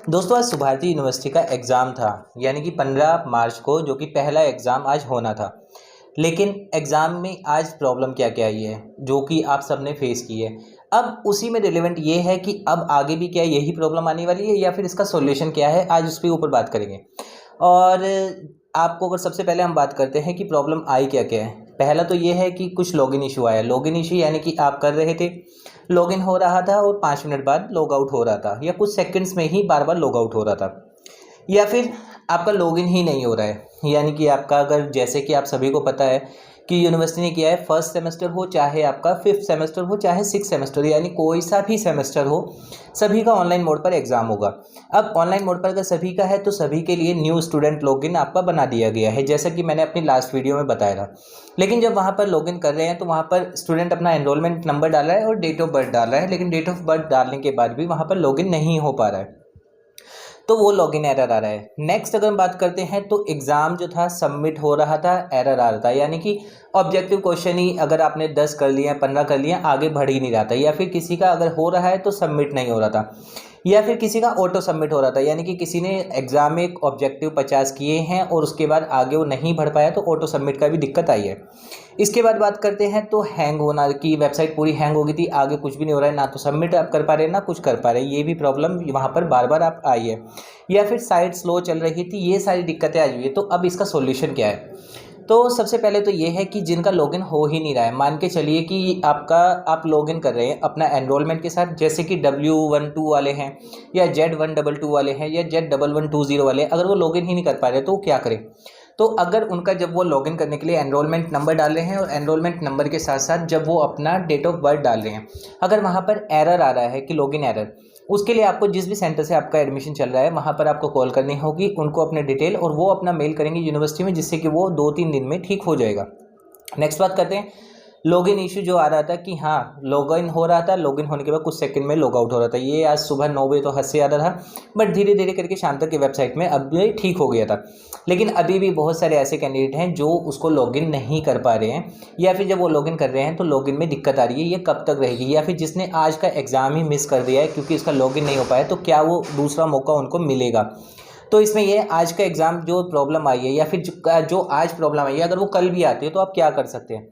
दोस्तों आज सुभारती यूनिवर्सिटी का एग्ज़ाम था, यानी कि 15 मार्च को, जो कि पहला एग्ज़ाम आज होना था। लेकिन एग्ज़ाम में आज प्रॉब्लम क्या क्या आई है जो कि आप सबने फेस की है। अब उसी में रिलेवेंट ये है कि अब आगे भी क्या यही प्रॉब्लम आने वाली है या फिर इसका सॉल्यूशन क्या है, आज उसके ऊपर बात करेंगे। और आपको अगर सबसे पहले हम बात करते हैं कि प्रॉब्लम आई क्या क्या है। पहला तो ये है कि कुछ लॉगिन इशू आया। लॉगिन इशू यानी कि आप कर रहे थे, लॉगिन हो रहा था और 5 मिनट बाद लॉग आउट हो रहा था, या कुछ सेकंड्स में ही बार बार लॉग आउट हो रहा था, या फिर आपका लॉगिन ही नहीं हो रहा है। यानी कि आपका, अगर जैसे कि आप सभी को पता है कि यूनिवर्सिटी ने किया है, फर्स्ट सेमेस्टर हो चाहे आपका फिफ्थ सेमेस्टर हो चाहे सिक्स सेमेस्टर, यानी कोई सा भी सेमेस्टर हो, सभी का ऑनलाइन मोड पर एग्जाम होगा। अब ऑनलाइन मोड पर अगर सभी का है तो सभी के लिए न्यू स्टूडेंट लॉगिन आपका बना दिया गया है, जैसा कि मैंने अपनी लास्ट वीडियो में बताया था। लेकिन जब वहाँ पर लॉगिन कर रहे हैं तो वहाँ पर स्टूडेंट अपना एनरोलमेंट नंबर डाल रहा है और डेट ऑफ बर्थ डाल रहा है, लेकिन डेट ऑफ बर्थ डालने के बाद भी वहाँ पर लॉगिन नहीं हो पा रहा है, तो वो लॉगिन एरर आ रहा है। नेक्स्ट अगर हम बात करते हैं तो एग्ज़ाम जो था सबमिट हो रहा था, एरर आ रहा था, यानी कि ऑब्जेक्टिव क्वेश्चन ही अगर आपने 10 कर लिए, 15 कर लिए, आगे बढ़ ही नहीं रहा था, या फिर किसी का अगर हो रहा है तो सबमिट नहीं हो रहा था, या फिर किसी का ऑटो सबमिट हो रहा था, यानी कि किसी ने एग्ज़ाम में एक ऑब्जेक्टिव 50 किए हैं और उसके बाद आगे वो नहीं बढ़ पाया तो ऑटो सबमिट का भी दिक्कत आई है। इसके बाद बात करते हैं तो हैंग होना, कि वेबसाइट पूरी हैंग हो गई थी, आगे कुछ भी नहीं हो रहा है, ना तो सबमिट आप कर पा रहे हैं ना कुछ कर पा रहे हैं, ये भी प्रॉब्लम वहाँ पर बार बार आप आई है, या फिर साइट स्लो चल रही थी, ये सारी दिक्कतें आ हुई है। तो अब इसका सॉल्यूशन क्या है? तो सबसे पहले तो ये है कि जिनका लॉगिन हो ही नहीं रहा है, मान के चलिए कि आप लॉगिन कर रहे हैं अपना एनरोलमेंट के साथ, जैसे कि W12 वाले हैं या Z122 वाले हैं या Z1120 वाले, अगर वो लॉगिन ही नहीं कर पा रहे तो वो क्या करें? तो अगर उनका, जब वो लॉगिन करने के लिए एनरोलमेंट नंबर डाल रहे हैं और एनरोलमेंट नंबर के साथ साथ जब वो अपना डेट ऑफ बर्थ डाल रहे हैं, अगर वहाँ पर एरर आ रहा है कि लॉगिन एरर, उसके लिए आपको जिस भी सेंटर से आपका एडमिशन चल रहा है वहाँ पर आपको कॉल करनी होगी, उनको अपने डिटेल, और वो अपना मेल करेंगे यूनिवर्सिटी में, जिससे कि वो 2-3 दिन में ठीक हो जाएगा। नेक्स्ट बात करते हैं लॉगिन इशू जो आ रहा था कि हाँ लॉगिन हो रहा था, लॉगिन होने के बाद कुछ सेकंड में लॉग आउट हो रहा था, ये आज सुबह 9 बजे तो हद से ज़्यादा था, बट धीरे धीरे करके शाम तक की वेबसाइट में अब ये ठीक हो गया था। लेकिन अभी भी बहुत सारे ऐसे कैंडिडेट हैं जो उसको लॉगिन नहीं कर पा रहे हैं, या फिर जब वो लॉगिन कर रहे हैं तो लॉगिन में दिक्कत आ रही है, ये कब तक रहेगी? या फिर जिसने आज का एग्ज़ाम ही मिस कर दिया है क्योंकि उसका लॉगिन नहीं हो पाया, तो क्या वो दूसरा मौका उनको मिलेगा? तो इसमें ये आज का एग्ज़ाम जो प्रॉब्लम आई है, या फिर जो आज प्रॉब्लम आई है, अगर वो कल भी आती है तो आप क्या कर सकते हैं?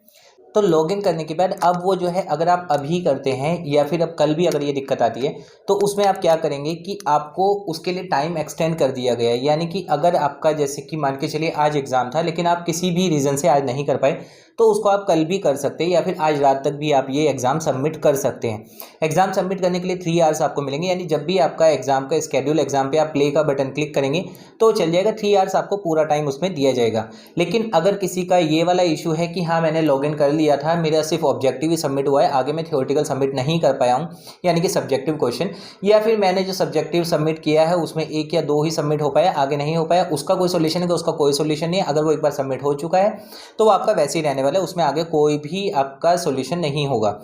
तो लॉगिन करने के बाद अब वो जो है, अगर आप अभी करते हैं या फिर अब कल भी अगर ये दिक्कत आती है, तो उसमें आप क्या करेंगे कि आपको उसके लिए टाइम एक्सटेंड कर दिया गया है। यानी कि अगर आपका, जैसे कि मान के चलिए आज एग्ज़ाम था लेकिन आप किसी भी रीज़न से आज नहीं कर पाए, तो उसको आप कल भी कर सकते हैं, या फिर आज रात तक भी आप ये एग्ज़ाम सबमिट कर सकते हैं। एग्ज़ाम सबमिट करने के लिए 3 आवर्स आपको मिलेंगे, यानी जब भी आपका एग्ज़ाम का स्केड्यूल, एग्ज़ाम पे आप प्ले का बटन क्लिक करेंगे तो चल जाएगा, 3 आवर्स आपको पूरा टाइम उसमें दिया जाएगा। लेकिन अगर किसी का ये वाला इशू है कि हाँ मैंने लॉगिन कर लिया था, मेरा सिर्फ ऑब्जेक्टिव ही सबमिट हुआ है, आगे मैं थ्योरेटिकल सबमिट नहीं कर पाया हूँ, यानी कि सब्जेक्टिव क्वेश्चन, या फिर मैंने जो सब्जेक्टिव सबमिट किया है उसमें 1 या 2 ही सबमिट हो पाया, आगे नहीं हो पाया, उसका कोई सोल्यूशन है? तो उसका कोई सोल्यूशन नहीं है। अगर वो एक बार सबमिट हो चुका है तो वो आपका वैसे ही रहने वाला है, उसमें आगे कोई भी आपका सोल्यूशन नहीं होगा।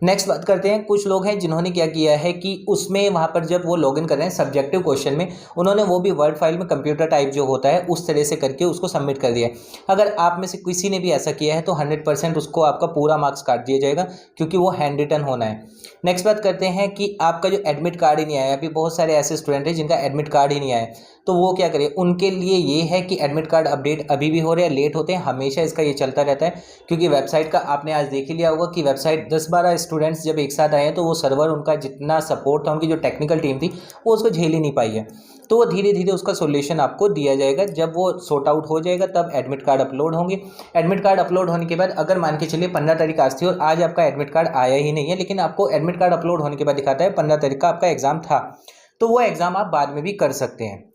नेक्स्ट बात करते हैं, कुछ लोग हैं जिन्होंने क्या किया है कि उसमें वहाँ पर जब वो लॉगिन कर रहे हैं सब्जेक्टिव क्वेश्चन में, उन्होंने वो भी वर्ड फाइल में कंप्यूटर टाइप जो होता है उस तरह से करके उसको सबमिट कर दिया है। अगर आप में से किसी ने भी ऐसा किया है तो 100% उसको आपका पूरा मार्क्स काट दिया जाएगा, क्योंकि वो हैंड रिटन होना है। नेक्स्ट बात करते हैं कि आपका जो एडमिट कार्ड ही नहीं आया, अभी बहुत सारे ऐसे स्टूडेंट हैं जिनका एडमिट कार्ड ही नहीं आया, तो वो क्या करें? उनके लिए ये है कि एडमिट कार्ड अपडेट अभी भी हो रहे हैं, लेट होते हैं, हमेशा इसका ये चलता रहता है, क्योंकि वेबसाइट का आपने आज देख ही लिया होगा कि वेबसाइट 10-12 स्टूडेंट्स जब एक साथ आए हैं तो वो सर्वर, उनका जितना सपोर्ट था, उनकी जो टेक्निकल टीम थी, वो उसको झेल ही नहीं पाई है। तो वो धीरे धीरे उसका सोल्यूशन आपको दिया जाएगा, जब वो सॉर्ट आउट हो जाएगा तब एडमिट कार्ड अपलोड होंगे। एडमिट कार्ड अपलोड होने के बाद, अगर मान के चलिए 15 तारीख आज थी और आज आपका एडमिट कार्ड आया ही नहीं है, लेकिन आपको एडमिट कार्ड अपलोड होने के बाद दिखाता है 15 तारीख का आपका एग्जाम था, तो वो एग्जाम आप बाद में भी कर सकते हैं।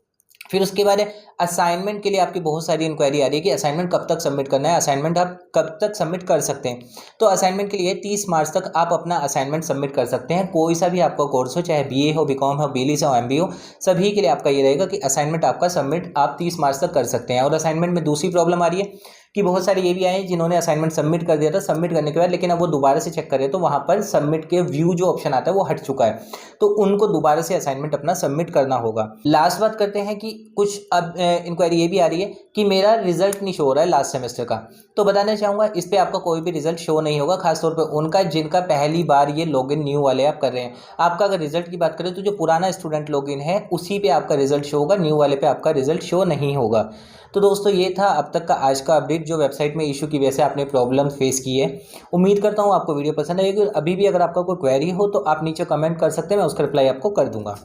फिर उसके बाद असाइनमेंट के लिए आपकी बहुत सारी इंक्वायरी आ रही है कि असाइनमेंट कब तक सबमिट करना है, असाइनमेंट आप कब तक सबमिट कर सकते हैं। तो असाइनमेंट के लिए 30 मार्च तक आप अपना असाइनमेंट सबमिट कर सकते हैं, कोई सा भी आपका कोर्स हो, चाहे BA हो, BCom हो, BLIS हो, MBA हो, सभी के लिए आपका ये रहेगा कि असाइनमेंट आपका सबमिट आप 30 मार्च तक कर सकते हैं। और असाइनमेंट में दूसरी प्रॉब्लम आ रही है कि बहुत सारे ये भी आए हैं जिन्होंने असाइनमेंट सबमिट कर दिया था, सबमिट करने के बाद लेकिन अब वो दोबारा से चेक करें तो वहाँ पर सबमिट के व्यू जो ऑप्शन आता है वो हट चुका है, तो उनको दोबारा से असाइनमेंट अपना सबमिट करना होगा। लास्ट बात करते हैं कि कुछ अब इंक्वायरी ये भी आ रही है कि मेरा रिजल्ट नहीं शो हो रहा है लास्ट सेमेस्टर का, तो बताना चाहूँगा इस पर आपका कोई भी रिजल्ट शो नहीं होगा, खासतौर पर उनका जिनका पहली बार ये लॉगिन न्यू वाले आप कर रहे हैं। आपका अगर रिजल्ट की बात करें तो जो पुराना स्टूडेंट लॉगिन है उसी पे आपका रिजल्ट शो होगा, न्यू वाले पे आपका रिजल्ट शो नहीं होगा। तो दोस्तों ये था अब तक का आज का अपडेट जो वेबसाइट में इशू की वजह से आपने प्रॉब्लम फेस की है। उम्मीद करता हूँ आपको वीडियो पसंद आएगी। अभी भी अगर आपका कोई क्वेरी हो तो आप नीचे कमेंट कर सकते हैं, मैं उसका रिप्लाई आपको कर दूंगा।